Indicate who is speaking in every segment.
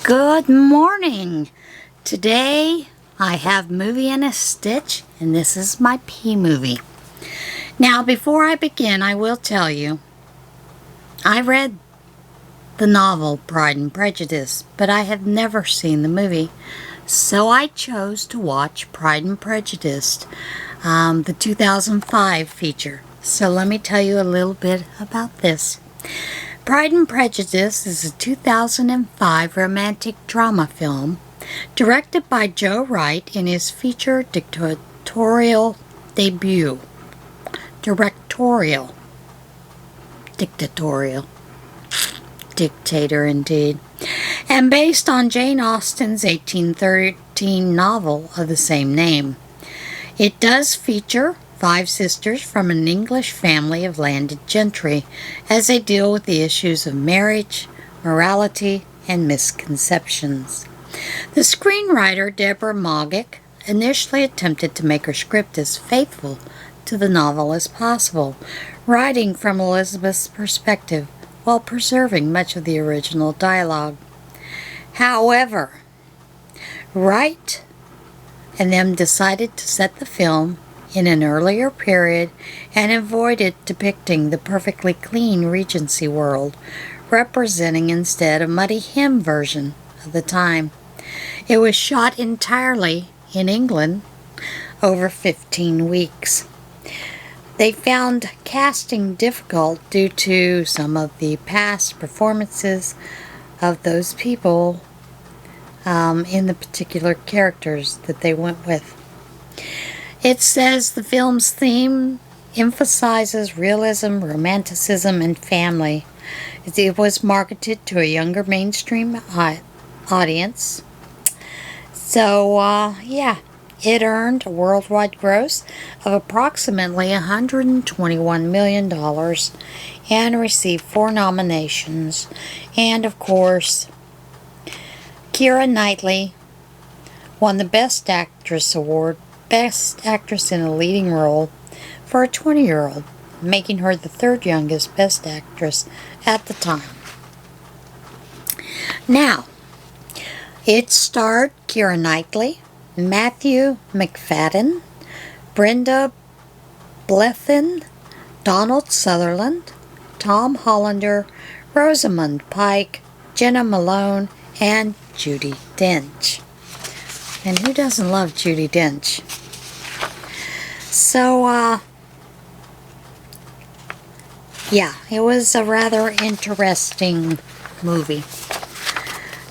Speaker 1: Good morning. Today I have Movie and a Stitch, and this is my P movie. Now, before I begin, I will tell you, I read the novel Pride and Prejudice, but I have never seen the movie. So I chose to watch Pride and Prejudice, the 2005 feature. So let me tell you a little bit about this. Pride and Prejudice is a 2005 romantic drama film directed by Joe Wright in his feature dictatorial debut. Dictator indeed. And based on Jane Austen's 1813 novel of the same name. It does feature 5 sisters from an English family of landed gentry as they deal with the issues of marriage, morality, and misconceptions. The screenwriter Deborah Moggick initially attempted to make her script as faithful to the novel as possible, writing from Elizabeth's perspective while preserving much of the original dialogue. However, Wright and them decided to set the film in an earlier period and avoided depicting the perfectly clean Regency world, representing instead a muddy hymn version of the time. It was shot entirely in England over 15 weeks. They found casting difficult due to some of the past performances of those people in the particular characters that they went with. It says the film's theme emphasizes realism, romanticism, and family. It was marketed to a younger mainstream audience. So, it earned a worldwide gross of approximately $121 million and received 4 nominations. And, of course, Keira Knightley won the Best Actress Award, Best Actress in a Leading Role, for a 20-year-old, making her the 3rd youngest Best Actress at the time. Now, it starred Keira Knightley, Matthew Macfadyen, Brenda Blethyn, Donald Sutherland, Tom Hollander, Rosamund Pike, Jenna Malone, and Judi Dench. And who doesn't love Judi Dench? So, it was a rather interesting movie.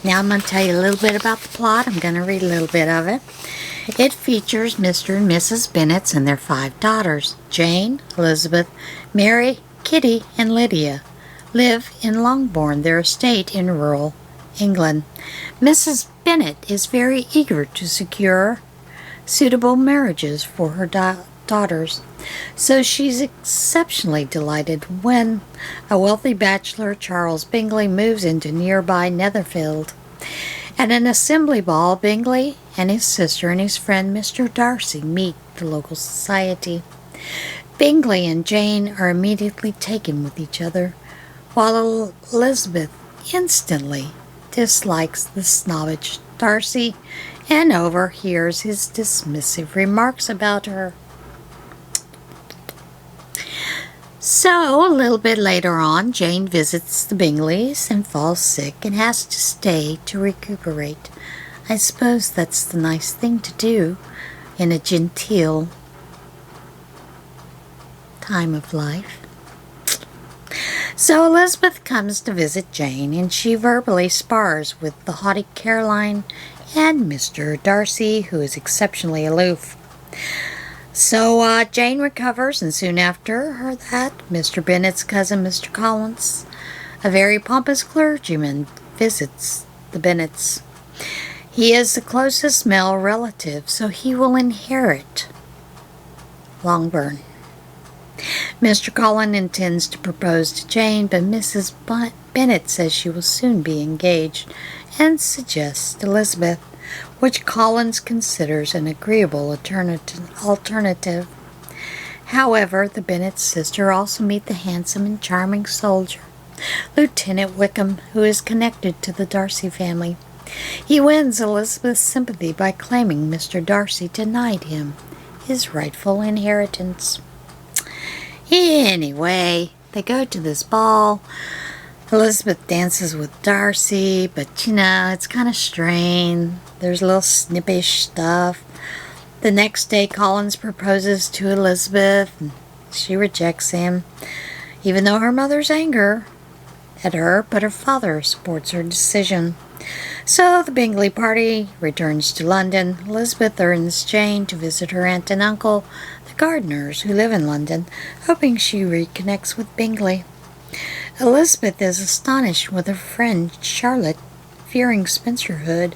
Speaker 1: Now I'm going to tell you a little bit about the plot. I'm going to read a little bit of it. It features Mr. and Mrs. Bennet and their 5 daughters. Jane, Elizabeth, Mary, Kitty, and Lydia live in Longbourn, their estate in rural England. Mrs. Bennet is very eager to secure suitable marriages for her daughters, so she's exceptionally delighted when a wealthy bachelor, Charles Bingley, moves into nearby Netherfield. At an assembly ball, Bingley and his sister and his friend Mr. Darcy meet the local society. Bingley and Jane are immediately taken with each other, while Elizabeth instantly dislikes the snobbish Darcy and overhears his dismissive remarks about her. So, a little bit later on, Jane visits the Bingleys and falls sick and has to stay to recuperate. I suppose that's the nice thing to do in a genteel time of life. So Elizabeth comes to visit Jane, and she verbally spars with the haughty Caroline and Mr. Darcy, who is exceptionally aloof. So Jane recovers, and soon after that, Mr. Bennet's cousin, Mr. Collins, a very pompous clergyman, visits the Bennets. He is the closest male relative, so he will inherit Longbourn. Mr. Collins intends to propose to Jane, but Mrs. Bennet says she will soon be engaged and suggests Elizabeth, which Collins considers an agreeable alternative. However, the Bennet sister also meet the handsome and charming soldier, Lieutenant Wickham, who is connected to the Darcy family. He wins Elizabeth's sympathy by claiming Mr. Darcy denied him his rightful inheritance. Anyway, they go to this ball. Elizabeth dances with Darcy, but it's kind of strained. There's a little snippish stuff. The next day, Collins proposes to Elizabeth, and she rejects him, even though her mother's anger at her, but her father supports her decision. So the Bingley party returns to London. Elizabeth urges Jane to visit her aunt and uncle, the Gardiners, who live in London, hoping she reconnects with Bingley. Elizabeth is astonished when her friend Charlotte, fearing spinsterhood,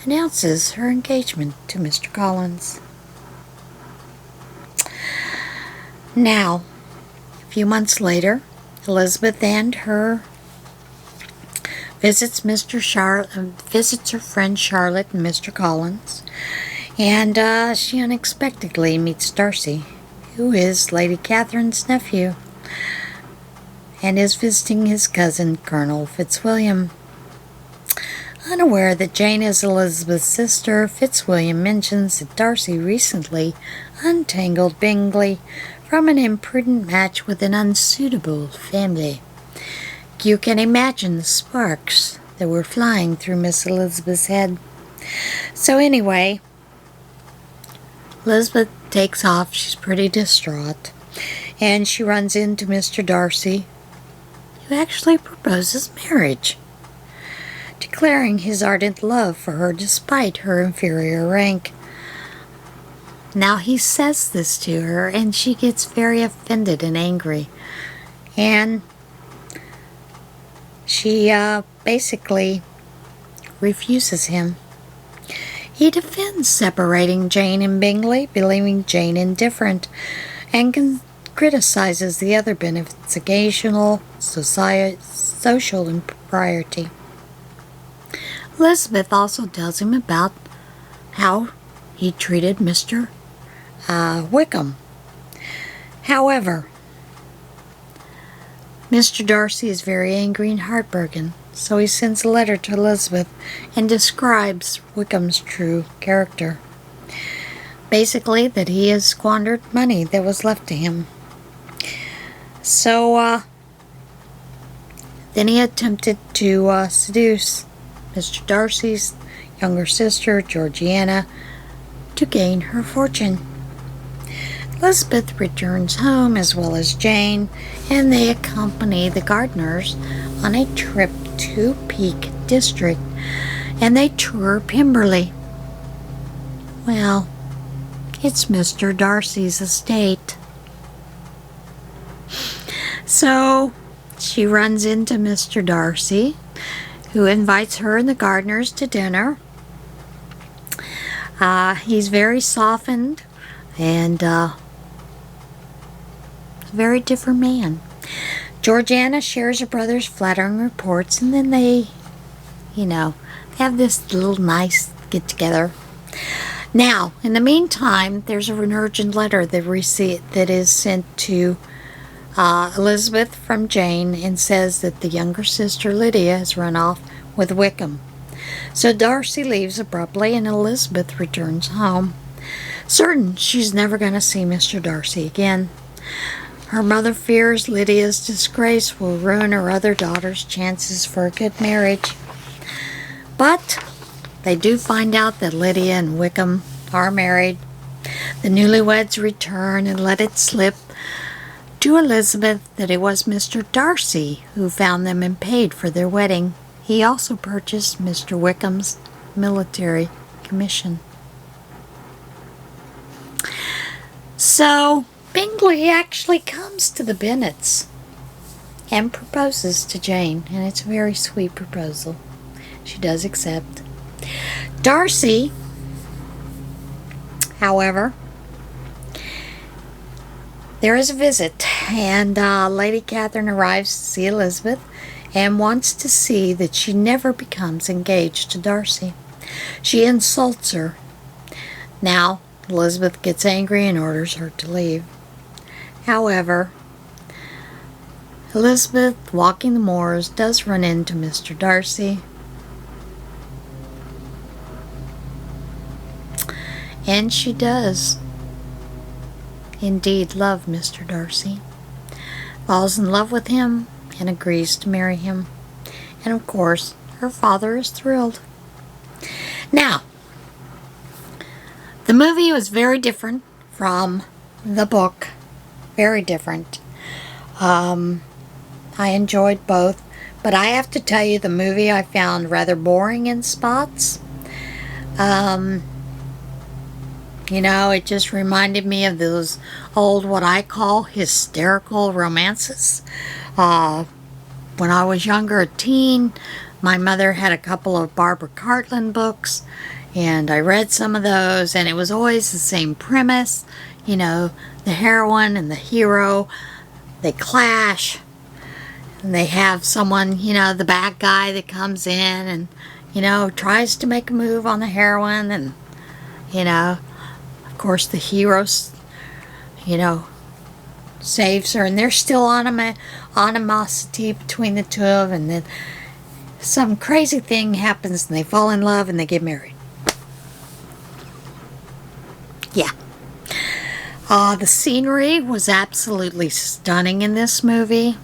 Speaker 1: announces her engagement to Mr. Collins. Now, a few months later, Elizabeth and her visits her friend Charlotte and Mr. Collins, and she unexpectedly meets Darcy, who is Lady Catherine's nephew, and is visiting his cousin, Colonel Fitzwilliam. Unaware that Jane is Elizabeth's sister, Fitzwilliam mentions that Darcy recently untangled Bingley from an imprudent match with an unsuitable family. You can imagine the sparks that were flying through Miss Elizabeth's head. So anyway, Elizabeth takes off. She's pretty distraught. And she runs into Mr. Darcy, who actually proposes marriage, declaring his ardent love for her despite her inferior rank. Now he says this to her, and she gets very offended and angry. And she basically refuses him. He defends separating Jane and Bingley, believing Jane indifferent, and criticizes the other benefits, occasional social impropriety. Elizabeth also tells him about how he treated Mr. Wickham. However, Mr. Darcy is very angry and heartbroken, so he sends a letter to Elizabeth and describes Wickham's true character. Basically, that he has squandered money that was left to him. So, then he attempted to seduce Mr. Darcy's younger sister, Georgiana, to gain her fortune. Elizabeth returns home as well as Jane, and they accompany the Gardiners on a trip to Peak District, and they tour Pemberley. Well, it's Mr. Darcy's estate. So she runs into Mr. Darcy, who invites her and the Gardiners to dinner. He's very softened and a very different man. Georgiana shares her brother's flattering reports, and then they, have this little nice get-together. Now, in the meantime, there's an urgent letter that is sent to Elizabeth from Jane, and says that the younger sister Lydia has run off with Wickham. So Darcy leaves abruptly, and Elizabeth returns home, certain she's never going to see Mr. Darcy again. Her mother fears Lydia's disgrace will ruin her other daughter's chances for a good marriage. But they do find out that Lydia and Wickham are married. The newlyweds return and let it slip to Elizabeth that it was Mr. Darcy who found them and paid for their wedding. He also purchased Mr. Wickham's military commission. So Bingley actually comes to the Bennets and proposes to Jane, and it's a very sweet proposal. She does accept. Darcy, however, there is a visit, and Lady Catherine arrives to see Elizabeth and wants to see that she never becomes engaged to Darcy. She insults her. Now, Elizabeth gets angry and orders her to leave. However, Elizabeth, walking the moors, does run into Mr. Darcy, And she does indeed love Mr. Darcy, falls in love with him, and agrees to marry him. And of course, her father is thrilled. Now, the movie was very different from the book. Very different. I enjoyed both, but I have to tell you, the movie I found rather boring in spots. You know, it just reminded me of those old, what I call hysterical romances. When I was younger, a teen, my mother had a couple of Barbara Cartland books, and I read some of those, and it was always the same premise. You know, the heroine and the hero, they clash, and they have someone, you know, the bad guy that comes in and, you know, tries to make a move on the heroine, and, you know, of course the hero, you know, saves her, and there's still animosity between the two of them, and then some crazy thing happens and they fall in love and they get married. Yeah. The scenery was absolutely stunning in this movie.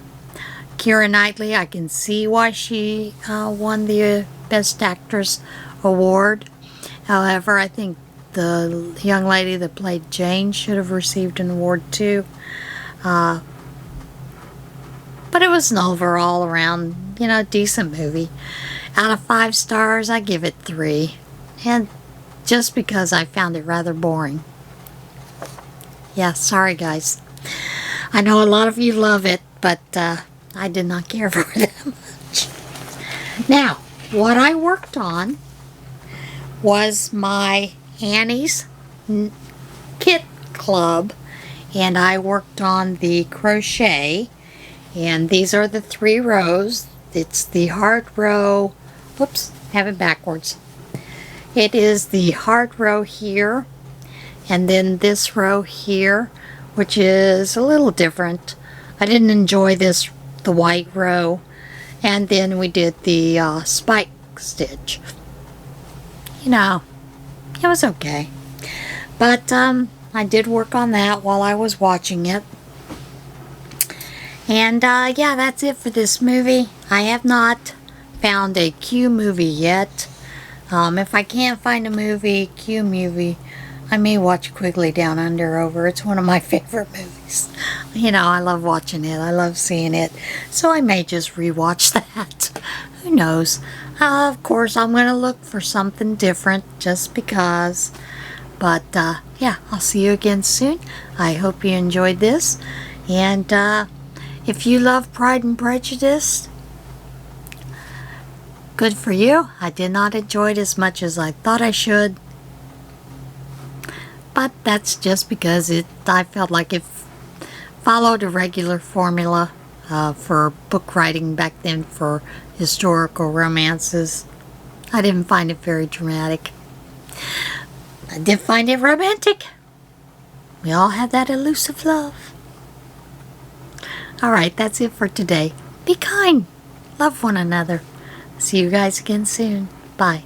Speaker 1: Keira Knightley, I can see why she won the Best Actress award. However, I think the young lady that played Jane should have received an award too. But it was an overall around, you know, decent movie. Out of 5 stars, I give it 3. And just because I found it rather boring. Yeah, sorry guys. I know a lot of you love it, but I did not care for it that much. Now, what I worked on was my Annie's Kit Club, and I worked on the crochet, and these are the 3 rows. It's the heart row, whoops, have it backwards. It is the heart row here, and then this row here, which is a little different. I didn't enjoy this, the white row, and then we did the spike stitch. You know, it was okay, but I did work on that while I was watching it. And yeah, that's it for this movie. I have not found a Q movie yet. If I can't find a Q movie, I may watch Quigley Down Under over. It's one of my favorite movies. You know, I love watching it. I love seeing it. So I may just rewatch that. Who knows? Of course, I'm going to look for something different just because. But, yeah, I'll see you again soon. I hope you enjoyed this. And if you love Pride and Prejudice, good for you. I did not enjoy it as much as I thought I should. But that's just because I felt like it followed a regular formula for book writing back then for historical romances. I didn't find it very dramatic. I did find it romantic. We all have that elusive love. Alright, that's it for today. Be kind. Love one another. See you guys again soon. Bye.